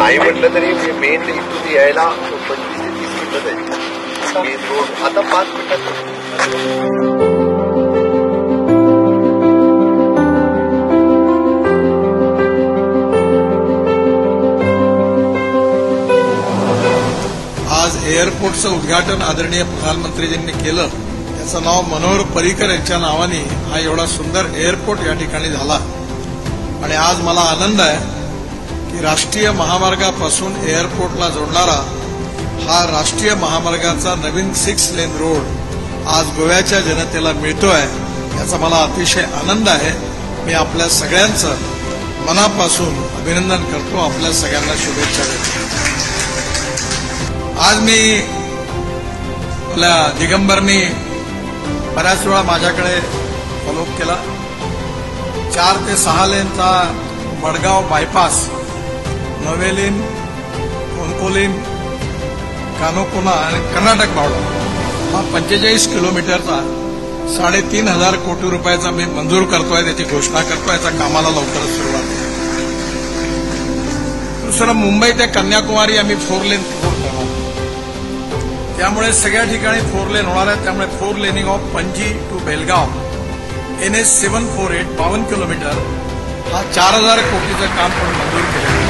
नाही म्हटलं तरी मेन इथून यायला 25 ते 30 मिनिटं जाईल. मेन रोड आता 5 मिनिटात. आज एअरपोर्टचं उद्घाटन आदरणीय प्रधानमंत्रीजींनी केलं. त्याचं नाव मनोहर पर्रिकर यांच्या नावाने हा एवढा सुंदर एअरपोर्ट या ठिकाणी झाला. आणि आज मला आनंद आहे की राष्ट्रीय महामार्गापासून एअरपोर्टला जोडणारा हा राष्ट्रीय महामार्गाचा नवीन 6 लेन रोड आज गोव्याच्या जनतेला मिळतोय. याचा मला अतिशय आनंद आहे. मी आपल्या सगळ्यांचं मनापासून अभिनंदन करतो. आपल्या सगळ्यांना शुभेच्छा देतो. आज मी आपल्या दिगंबरनी बऱ्याच वेळा माझ्याकडे फॉलोअप केला. 4 ते 6 लेनचा वडगाव बायपास, नवेलीन, कोंकोलीन, कानोकोना आणि कर्नाटक बॉर्डर हा 45 किलोमीटरचा 3,500 कोटी रुपयाचा मी मंजूर करतोय, त्याची घोषणा करतोय. याच्या कामाला लवकरच सुरुवात आहे. दुसरं, मुंबई ते कन्याकुमारी आम्ही 4 लेन करणार. त्यामुळे सगळ्या ठिकाणी 4 लेन होणार आहेत. त्यामुळे 4 laning of Panaji to Belgaum NH 748 52 kilometre हा 4,000 कोटीचं काम पण मंजूर केलं.